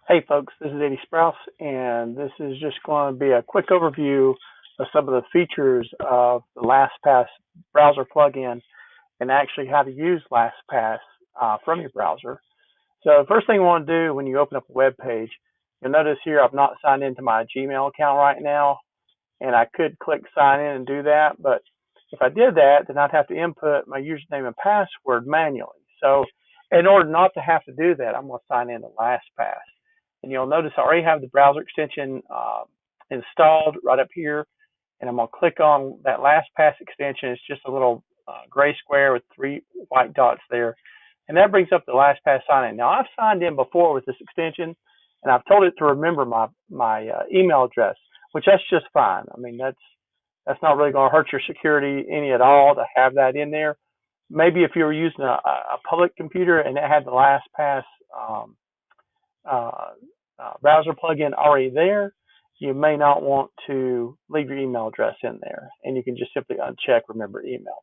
Hey folks, this is Eddie Sprouse, and this is just going to be a quick overview of some of the features of the LastPass browser plugin and actually how to use LastPass from your browser. So first thing you want to do when you open up a web page, you'll notice here I've not signed into my Gmail account right now, and I could click sign in and do that, but if I did that, then I'd have to input my username and password manually. So in order not to have to do that, I'm going to sign in to LastPass. And you'll notice I already have the browser extension installed right up here. And I'm going to click on that LastPass extension. It's just a little gray square with 3 white dots there. And that brings up the LastPass sign in. Now, I've signed in before with this extension, and I've told it to remember my email address, which that's just fine. I mean, that's not really going to hurt your security any at all to have that in there. Maybe if you were using a public computer and it had the LastPass uh, browser plugin already there, you may not want to leave your email address in there, and you can just simply uncheck remember email.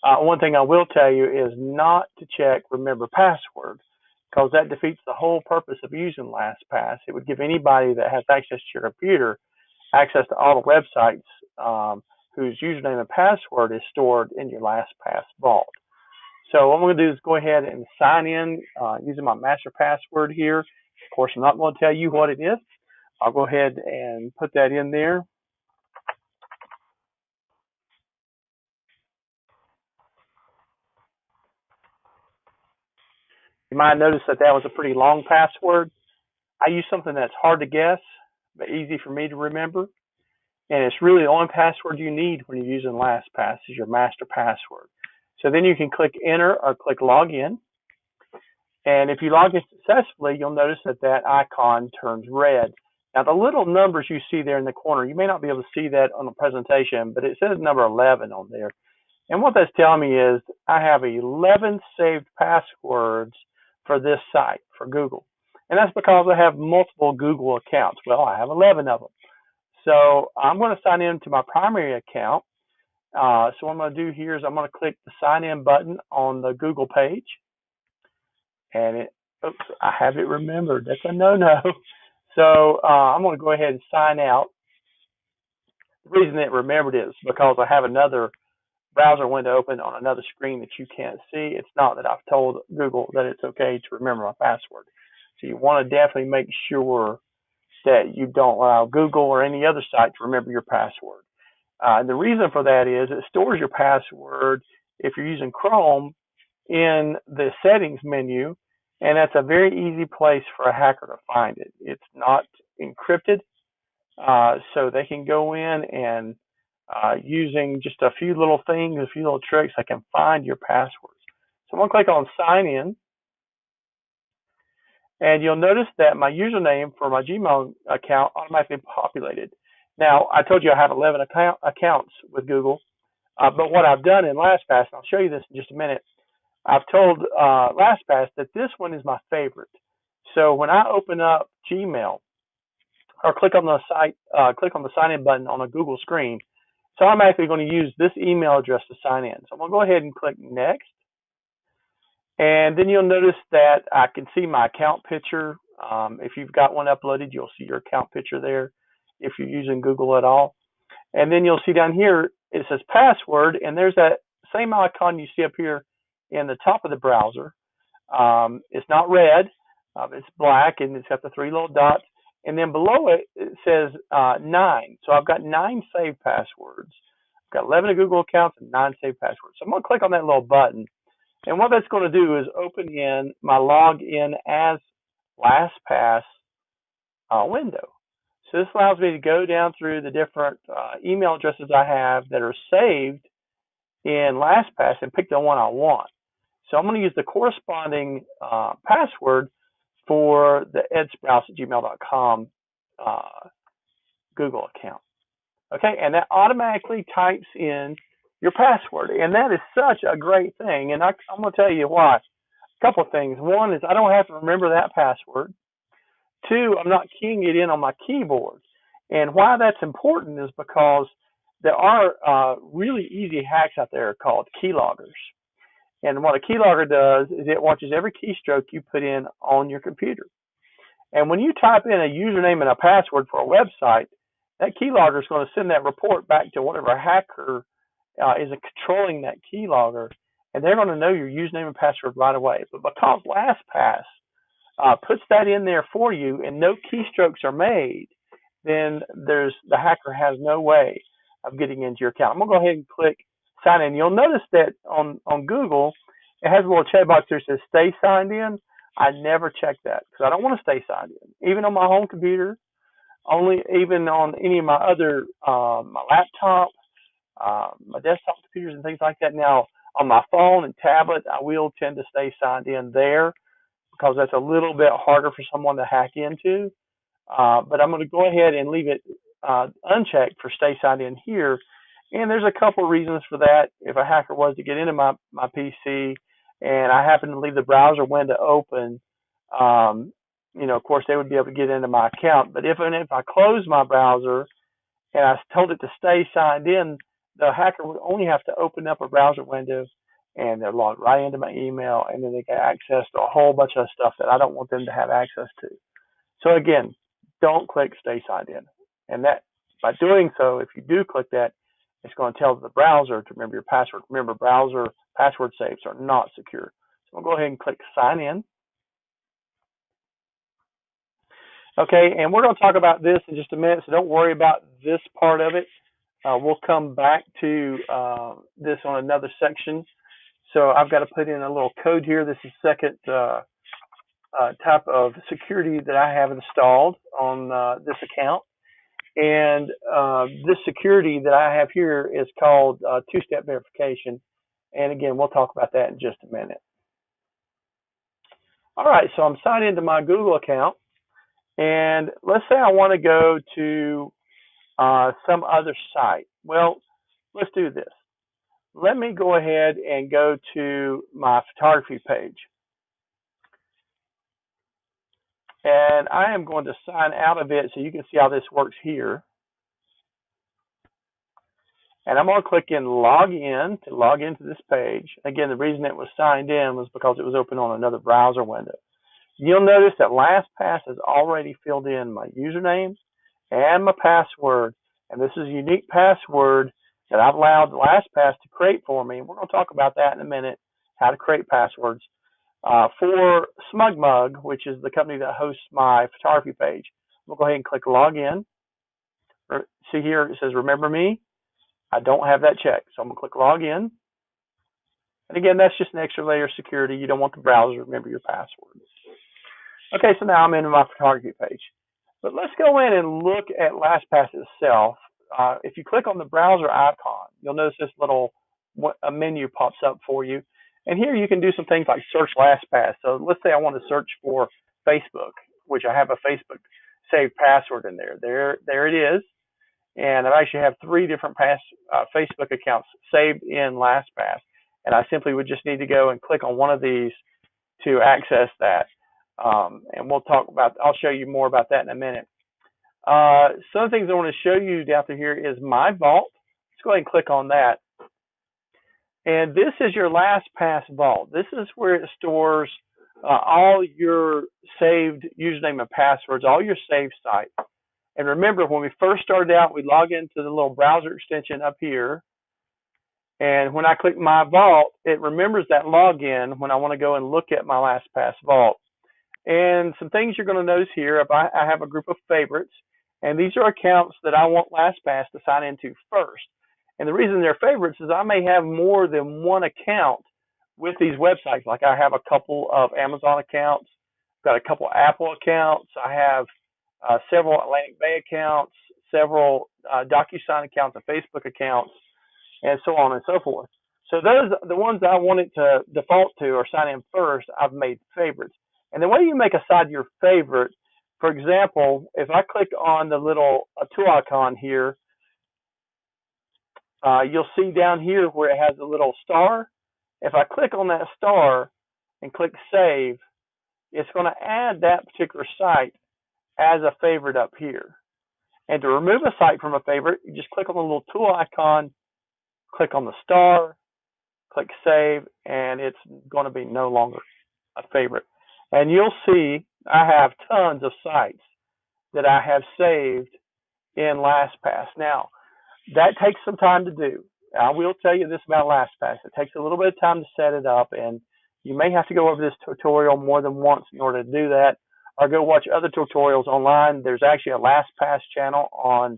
One thing I will tell you is not to check remember password, because that defeats the whole purpose of using LastPass. It would give anybody that has access to your computer access to all the websites whose username and password is stored in your LastPass vault. So what I'm going to do is go ahead and sign in using my master password here. Of course, I'm not going to tell you what it is. I'll go ahead and put that in there. You might notice that that was a pretty long password. I use something that's hard to guess, but easy for me to remember. And it's really the only password you need when you're using LastPass is your master password. So then you can click enter or click login. And if you log in successfully, you'll notice that that icon turns red. Now, the little numbers you see there in the corner, you may not be able to see that on the presentation, but it says number 11 on there. And what that's telling me is I have 11 saved passwords for this site, for Google. And that's because I have multiple Google accounts. Well, I have 11 of them. So I'm going to sign in to my primary account. So what I'm going to do here is I'm going to click the sign in button on the Google page. And oops, I have it remembered. That's a no-no. So I'm going to go ahead and sign out. The reason it remembered it is because I have another browser window open on another screen that you can't see. It's not that I've told Google that it's okay to remember my password. So you want to definitely make sure that you don't allow Google or any other site to remember your password. And the reason for that is it stores your password if you're using Chrome in the settings menu, and that's a very easy place for a hacker to find it. It's not encrypted, so they can go in and using just a few little things, a few little tricks, they can find your passwords. So I'm going to click on sign in, and you'll notice that my username for my Gmail account automatically populated. Now, I told you I have 11 accounts with Google, but what I've done in LastPass, and I'll show you this in just a minute, I've told LastPass that this one is my favorite. So when I open up Gmail or click on the sign in button on a Google screen, it's automatically going to use this email address to sign in. So I'm going to go ahead and click next. And then you'll notice that I can see my account picture. If you've got one uploaded, you'll see your account picture there if you're using Google at all. And then you'll see down here, it says password, and there's that same icon you see up here in the top of the browser. It's not red, it's black, and it's got the 3 little dots. And then below it, it says 9. So I've got 9 saved passwords. I've got 11 Google accounts and 9 saved passwords. So I'm going to click on that little button. And what that's going to do is open in my login as LastPass window. So this allows me to go down through the different email addresses I have that are saved in LastPass and pick the one I want. So I'm going to use the corresponding password for the edsprouse@gmail.com Google account. Okay, and that automatically types in your password, and that is such a great thing. And I'm going to tell you why. A couple of things. One is I don't have to remember that password. Two, I'm not keying it in on my keyboard. And why that's important is because there are really easy hacks out there called keyloggers. And what a keylogger does is it watches every keystroke you put in on your computer. And when you type in a username and a password for a website, that keylogger is going to send that report back to whatever hacker is controlling that keylogger, and they're going to know your username and password right away. But because LastPass puts that in there for you and no keystrokes are made, then the hacker has no way of getting into your account. I'm going to go ahead and click sign in. You'll notice that on Google, it has a little check box there that says stay signed in. I never check that because I don't want to stay signed in. Even on my home computer, even on any of my other, my laptop, my desktop computers and things like that. Now, on my phone and tablet, I will tend to stay signed in there because that's a little bit harder for someone to hack into. But I'm going to go ahead and leave it unchecked for stay signed in here. And there's a couple of reasons for that. If a hacker was to get into my PC and I happen to leave the browser window open, of course, they would be able to get into my account. But if I close my browser and I told it to stay signed in, the hacker would only have to open up a browser window and they're logged right into my email, and then they get access to a whole bunch of stuff that I don't want them to have access to. So again, don't click stay signed in. And that by doing so, if you do click that, it's going to tell the browser to remember your password. Remember, browser password safes are not secure. So I'll go ahead and click sign in. Okay, and we're going to talk about this in just a minute, so don't worry about this part of it. We'll come back to this on another section. So I've got to put in a little code here. This is the second type of security that I have installed on this account. And this security that I have here is called two-step verification. And again, we'll talk about that in just a minute. All right, so I'm signed into my Google account. And let's say I want to go to some other site. Well, let's do this. Let me go ahead and go to my photography page. And I am going to sign out of it so you can see how this works here. And I'm going to click in log in to log into this page. Again, the reason it was signed in was because it was open on another browser window. You'll notice that LastPass has already filled in my username and my password. And this is a unique password that I've allowed LastPass to create for me. We're going to talk about that in a minute, how to create passwords. For SmugMug, which is the company that hosts my photography page, we'll go ahead and click log in. See here, it says remember me. I don't have that checked, so I'm going to click log in. And again, that's just an extra layer of security. You don't want the browser to remember your password. Okay, so now I'm in my photography page. But let's go in and look at LastPass itself. If you click on the browser icon, you'll notice this little menu pops up for you. And here you can do some things like search LastPass. So let's say I want to search for Facebook, which I have a Facebook saved password in there. There it is. And I actually have 3 different Facebook accounts saved in LastPass. And I simply would just need to go and click on one of these to access that. And I'll show you more about that in a minute. Some of the things I want to show you down through here is My Vault. Let's go ahead and click on that. And this is your LastPass vault. This is where it stores all your saved username and passwords, all your saved sites. And remember, when we first started out, we log into the little browser extension up here. And when I click My Vault, it remembers that login when I want to go and look at my LastPass vault. And some things you're going to notice here, if I have a group of favorites, and these are accounts that I want LastPass to sign into first. And the reason they're favorites is I may have more than one account with these websites. Like I have a couple of Amazon accounts, got a couple of Apple accounts, I have several Atlantic Bay accounts, several DocuSign accounts, and Facebook accounts, and so on and so forth. So those, the ones that I want it to default to or sign in first, I've made favorites. And the way you make a site your favorite, for example, if I click on the little tool icon here, you'll see down here where it has a little star. If I click on that star and click save, it's going to add that particular site as a favorite up here. And to remove a site from a favorite, you just click on the little tool icon, click on the star, click save, and it's going to be no longer a favorite. And you'll see, I have tons of sites that I have saved in LastPass. Now, that takes some time to do. I will tell you this about LastPass. It takes a little bit of time to set it up, and you may have to go over this tutorial more than once in order to do that, or go watch other tutorials online. There's actually a LastPass channel on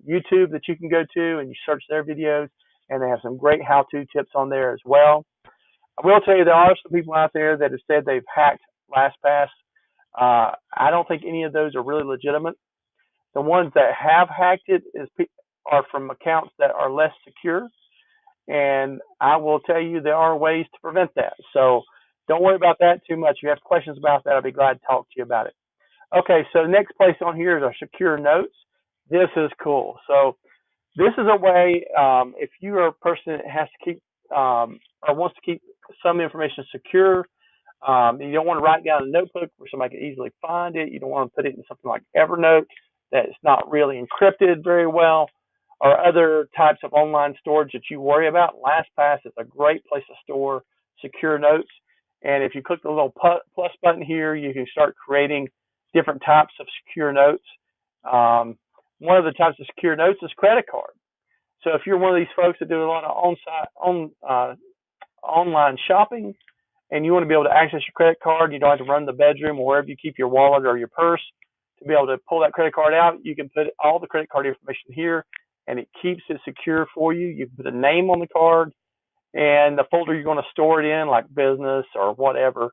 YouTube that you can go to, and you search their videos, and they have some great how-to tips on there as well. I will tell you there are some people out there that have said they've hacked LastPass. I don't think any of those are really legitimate. The ones that have hacked it are from accounts that are less secure, and I will tell you there are ways to prevent that. So don't worry about that too much. If you have questions about that, I'll be glad to talk to you about it. Okay, so the next place on here is our secure notes. This is cool. So this is a way, if you are a person that has to keep or wants to keep some information secure, you don't want to write down a notebook where somebody can easily find it. You don't want to put it in something like Evernote that's not really encrypted very well, or other types of online storage that you worry about. LastPass is a great place to store secure notes. And if you click the little plus button here, you can start creating different types of secure notes. One of the types of secure notes is credit card. So if you're one of these folks that do a lot of online shopping, and you want to be able to access your credit card, you don't have to run the bedroom or wherever you keep your wallet or your purse to be able to pull that credit card out. You can put all the credit card information here, and it keeps it secure for you. You can put a name on the card and the folder you're going to store it in, like business or whatever.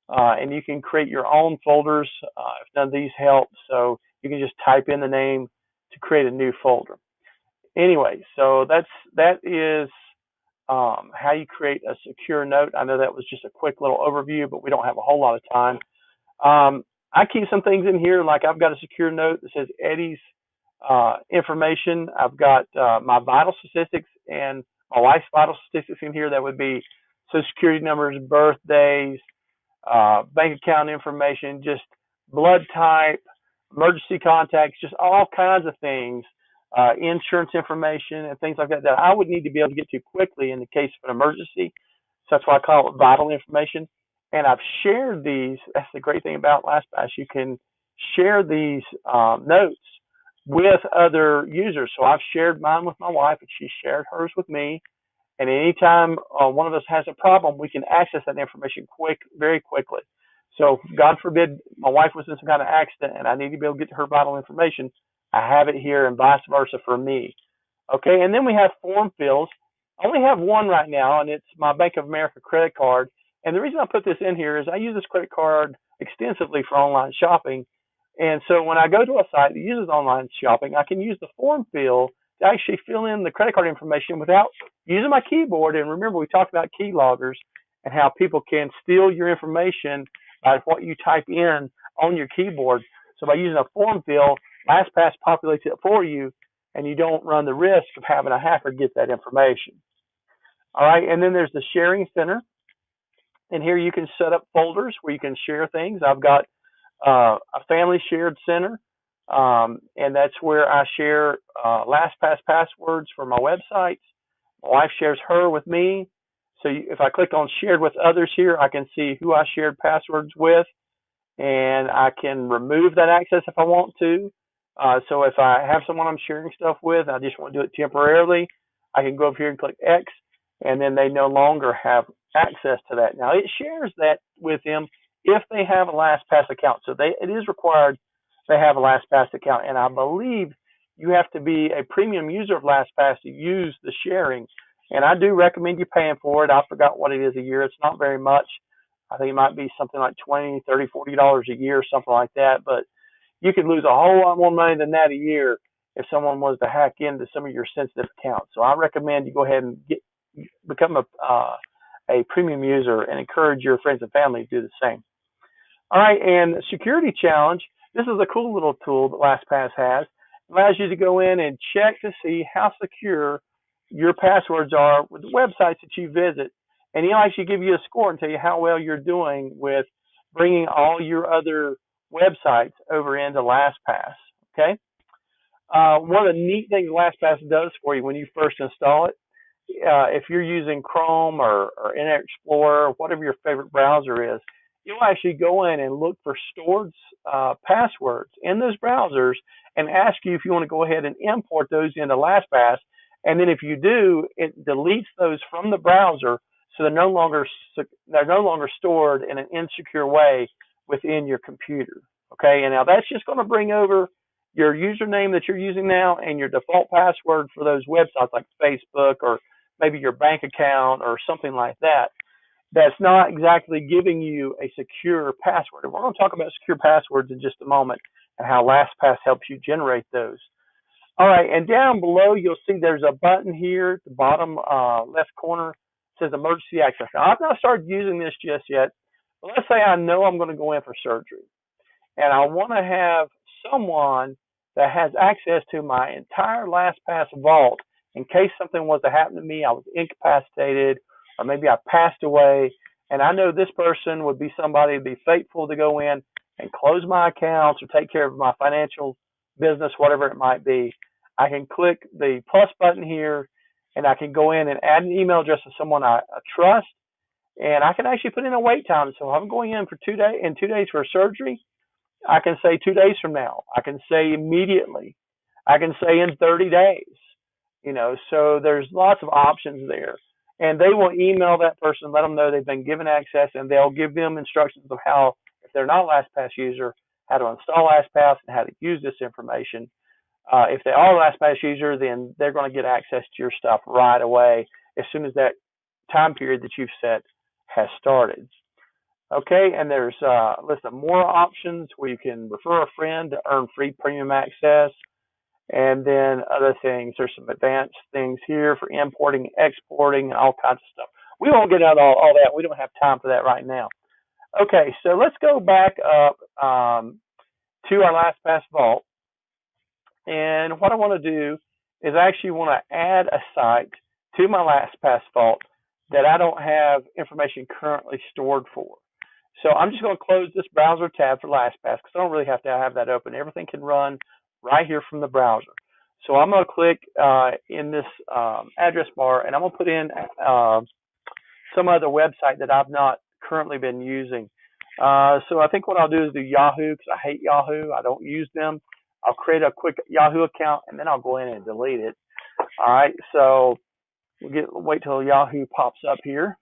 And you can create your own folders if none of these help. So you can just type in the name to create a new folder. Anyway, so that is how you create a secure note. I know that was just a quick little overview, but we don't have a whole lot of time. I keep some things in here, like I've got a secure note that says Eddie's information. I've got my vital statistics and my wife's vital statistics in here. That would be Social Security numbers, birthdays, bank account information, just blood type, emergency contacts, just all kinds of things, insurance information and things like that that I would need to be able to get to quickly in the case of an emergency. So that's why I call it vital information. And I've shared these. That's the great thing about LastPass. You can share these notes with other users. So I've shared mine with my wife, and she shared hers with me. And anytime one of us has a problem, we can access that information very quickly. So God forbid my wife was in some kind of accident and I need to be able to get to her vital information, I have it here, and vice versa for me. Okay, and then we have form fills. I only have one right now, and it's my Bank of America credit card. And the reason I put this in here is I use this credit card extensively for online shopping. And so when I go to a site that uses online shopping, I can use the form fill to actually fill in the credit card information without using my keyboard. And remember, we talked about keyloggers and how people can steal your information by what you type in on your keyboard. So by using a form fill, LastPass populates it for you, and you don't run the risk of having a hacker get that information. All right, and then there's the sharing center. And here you can set up folders where you can share things. I've got a family shared center, and that's where I share LastPass passwords for my websites. My wife shares her with me. So if I click on shared with others here, I can see who I shared passwords with, and I can remove that access if I want to. So if I have someone I'm sharing stuff with, and I just want to do it temporarily, I can go over here and click X, and then they no longer have access to that. Now, it shares that with them if they have a LastPass account. So it is required they have a LastPass account, and I believe you have to be a premium user of LastPass to use the sharing. And I do recommend you paying for it. I forgot what it is a year. It's not very much. I think it might be something like $20, $30, $40 a year, something like that. But you could lose a whole lot more money than that a year if someone was to hack into some of your sensitive accounts. So I recommend you go ahead and become a premium user and encourage your friends and family to do the same. All right, and security challenge. This is a cool little tool that LastPass has. It allows you to go in and check to see how secure your passwords are with the websites that you visit. And he'll actually give you a score and tell you how well you're doing with bringing all your other websites over into LastPass. Okay. One of the neat things LastPass does for you when you first install it, if you're using Chrome or Internet Explorer, whatever your favorite browser is, you'll actually go in and look for stored passwords in those browsers and ask you if you want to go ahead and import those into LastPass. And then if you do, it deletes those from the browser, so they're no longer stored in an insecure way within your computer. Okay, and now that's just going to bring over your username that you're using now and your default password for those websites like Facebook or maybe your bank account or something like that. That's not exactly giving you a secure password. And we're going to talk about secure passwords in just a moment and how LastPass helps you generate those. All right, and down below you'll see there's a button here at the bottom left corner. It says emergency access. Now, I've not started using this just yet, but let's say I know I'm going to go in for surgery and I want to have someone that has access to my entire LastPass vault in case something was to happen to me, I was incapacitated, or maybe I passed away, and I know this person would be somebody who'd be faithful to go in and close my accounts or take care of my financial business, whatever it might be. I can click the plus button here, and I can go in and add an email address to someone I trust, and I can actually put in a wait time. So if I'm going in for 2 days for surgery, I can say 2 days from now. I can say immediately. I can say in 30 days. So there's lots of options there. And they will email that person, let them know they've been given access, and they'll give them instructions of how, if they're not a LastPass user, how to install LastPass and how to use this information. If they are a LastPass user, then they're going to get access to your stuff right away as soon as that time period that you've set has started. Okay, and there's a list of more options where you can refer a friend to earn free premium access. And then other things, there's some advanced things here for importing, exporting, all kinds of stuff. We won't get out all that. We don't have time for that right now. Okay, so let's go back up to our LastPass vault. And what I want to do is I actually want to add a site to my LastPass vault that I don't have information currently stored for. So I'm just going to close this browser tab for LastPass because I don't really have to have that open. Everything can run right here from the browser. So I'm going to click in this address bar, and I'm going to put in some other website that I've not currently been using. So I think what I'll do is do Yahoo because I hate Yahoo. I don't use them. I'll create a quick Yahoo account, and then I'll go in and delete it. All right, so wait till Yahoo pops up here.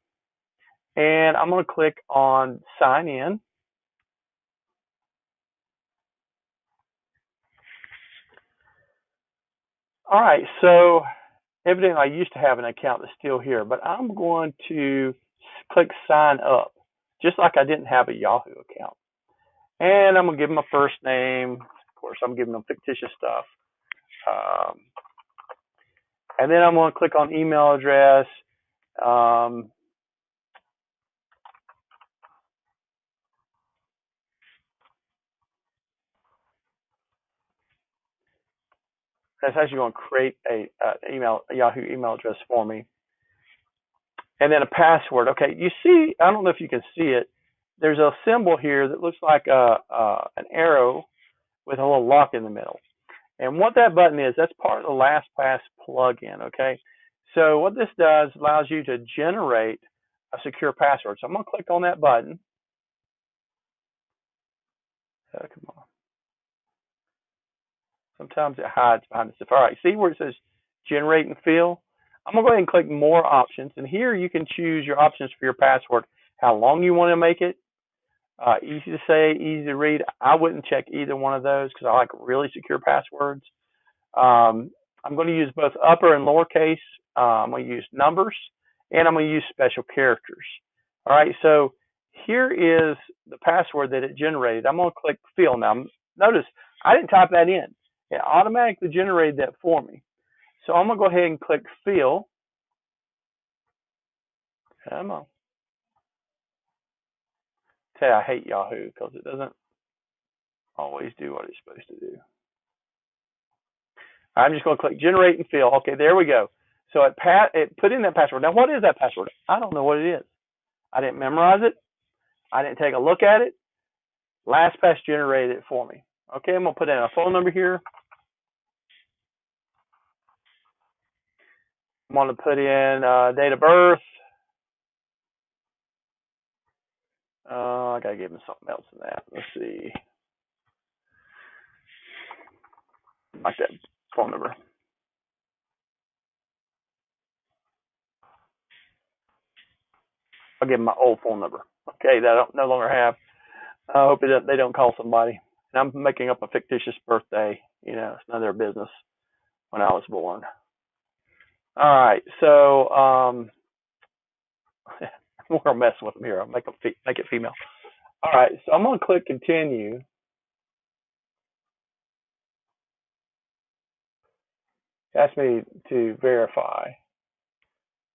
And I'm going to click on sign in. All right, so evidently I used to have an account that's still here, but I'm going to click sign up, just like I didn't have a Yahoo account. And I'm going to give them a first name. Of course, I'm giving them fictitious stuff. And then I'm going to click on email address. That's actually going to create a Yahoo email address for me. And then a password. Okay, you see, I don't know if you can see it. There's a symbol here that looks like an arrow with a little lock in the middle. And what that button is, that's part of the LastPass plugin, okay? So what this does allows you to generate a secure password. So I'm going to click on that button. Oh, come on. Sometimes it hides behind the stuff. All right, see where it says generate and fill? I'm going to go ahead and click more options. And here you can choose your options for your password, how long you want to make it. Easy to say, easy to read. I wouldn't check either one of those because I like really secure passwords. I'm going to use both upper and lowercase. I'm going to use numbers, and I'm going to use special characters. All right, so here is the password that it generated. I'm going to click fill. Now, notice I didn't type that in. It automatically generated that for me. So I'm going to go ahead and click fill. Come on. Tell you, I hate Yahoo because it doesn't always do what it's supposed to do. I'm just going to click generate and fill. Okay, there we go. So it put in that password. Now, what is that password? I don't know what it is. I didn't memorize it. I didn't take a look at it. LastPass generated it for me. Okay, I'm going to put in a phone number here. I'm going to put in date of birth. I gotta give him something else than that. Let's see. Like that phone number. I'll give him my old phone number. Okay, that I don't no longer have. I hope they don't call somebody. And I'm making up a fictitious birthday. It's none of their business when I was born. All right, so we're gonna mess with them here. I'll make it female. All right, so I'm gonna click continue. Ask me to verify.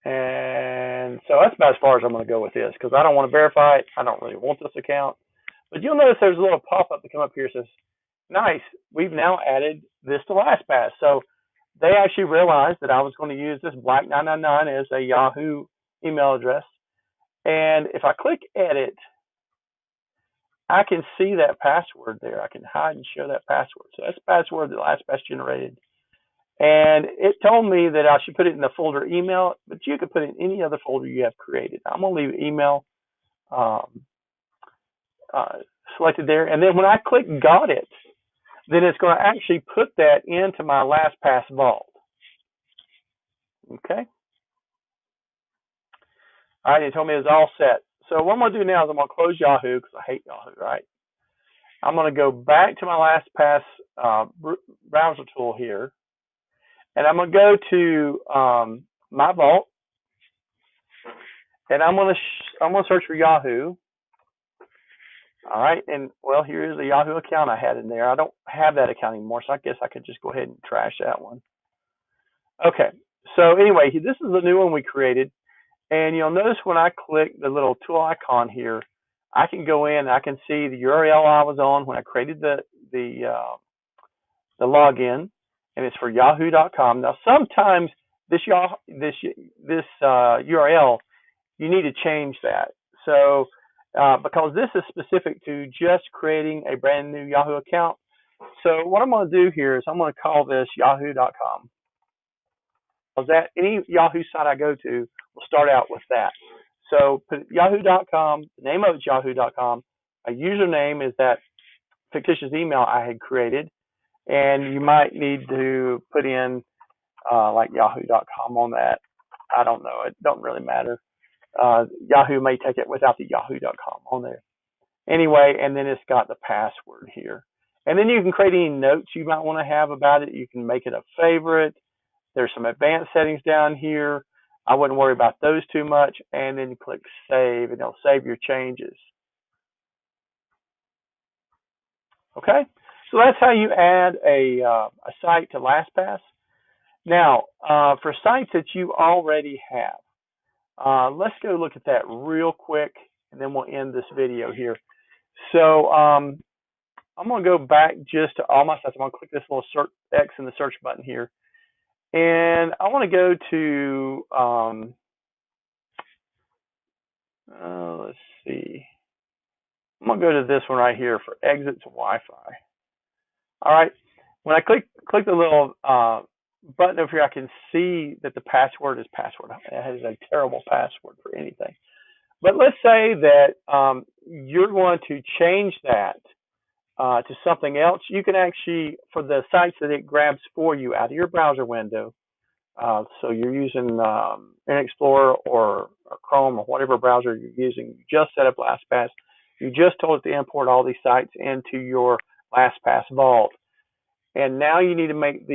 And so that's about as far as I'm going to go with this because I don't want to verify it. I don't really want this account. But you'll notice there's a little pop-up that come up here that says, nice, we've now added this to LastPass. So they actually realized that I was going to use this black999 as a Yahoo email address. And if I click edit, I can see that password there. I can hide and show that password. So that's the password that LastPass generated. And it told me that I should put it in the folder email, but you could put it in any other folder you have created. I'm going to leave email selected there. And then when I click got it, then it's going to actually put that into my LastPass vault. Okay. All right, it told me it's all set. So what I'm going to do now is I'm going to close Yahoo because I hate Yahoo, right? I'm going to go back to my LastPass browser tool here. And I'm going to go to my vault. And I'm going to search for Yahoo. All right, and well, here's the Yahoo account I had in there. I don't have that account anymore, so I guess I could just go ahead and trash that one. Okay, so anyway, this is the new one we created, and you'll notice when I click the little tool icon here, I can go in and I can see the URL I was on when I created the login, and it's for yahoo.com. Now, sometimes this URL, you need to change that. So because this is specific to just creating a brand new Yahoo account. So what I'm going to do here is I'm going to call this yahoo.com. Because that any Yahoo site I go to will start out with that. So put yahoo.com, the name of it's yahoo.com. A username is that fictitious email I had created. And you might need to put in like yahoo.com on that. I don't know. It don't really matter. Yahoo may take it without the yahoo.com on there. Anyway, and then it's got the password here. And then you can create any notes you might want to have about it. You can make it a favorite. There's some advanced settings down here. I wouldn't worry about those too much. And then you click save, and it'll save your changes. Okay, so that's how you add a site to LastPass. Now, for sites that you already have, let's go look at that real quick, and then we'll end this video here. So I'm going to go back just to all my sites. I'm going to click this little X in the search button here. And I want to go to, let's see. I'm going to go to this one right here for exit to Wi-Fi. All right. When I click the little button over here, I can see that the password is password. It has a terrible password for anything. But let's say that you're going to change that to something else. You can actually, for the sites that it grabs for you out of your browser window, so you're using Internet Explorer or Chrome or whatever browser you're using, you just set up LastPass. You just told it to import all these sites into your LastPass vault. And now you need to make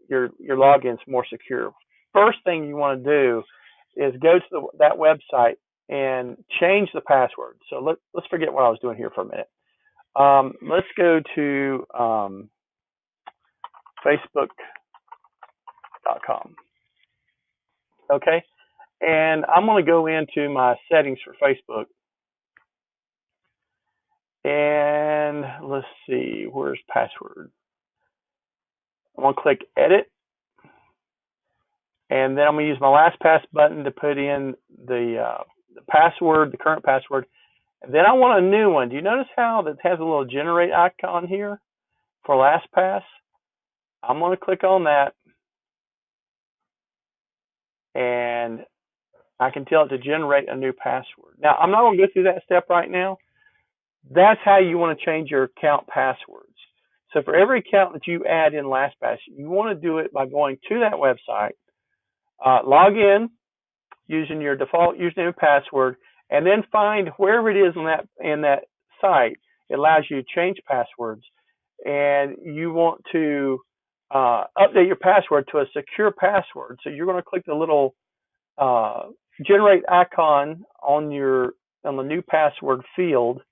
your logins more secure. First thing you want to do is go to that website and change the password. So let's forget what I was doing here for a minute. Let's go to facebook.com. Okay, and I'm going to go into my settings for Facebook. And let's see, where's password? I'm going to click edit. And then I'm going to use my LastPass button to put in the password, the current password. And then I want a new one. Do you notice how that has a little generate icon here for LastPass? I'm going to click on that. And I can tell it to generate a new password. Now, I'm not going to go through that step right now. That's how you want to change your account passwords. So for every account that you add in LastPass, you want to do it by going to that website, log in using your default username and password, and then find wherever it is in that site. It allows you to change passwords, and you want to update your password to a secure password. So you're going to click the little generate icon on the new password field,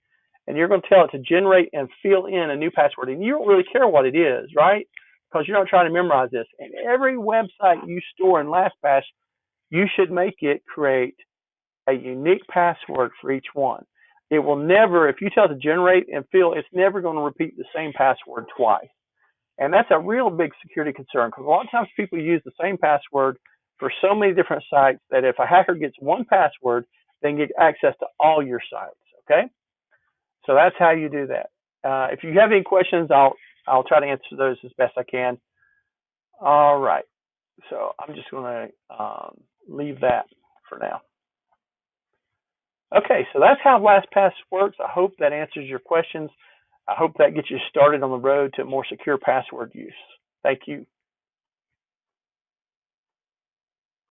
and you're going to tell it to generate and fill in a new password. And you don't really care what it is, right? Because you're not trying to memorize this. And every website you store in LastPass, you should make it create a unique password for each one. It will never, if you tell it to generate and fill, it's never going to repeat the same password twice. And that's a real big security concern, because a lot of times people use the same password for so many different sites that if a hacker gets one password, they can get access to all your sites. Okay, so that's how you do that. If you have any questions, I'll try to answer those as best I can. All right, so I'm just going to leave that for now. Okay, so that's how LastPass works. I hope that answers your questions. I hope that gets you started on the road to more secure password use. Thank you.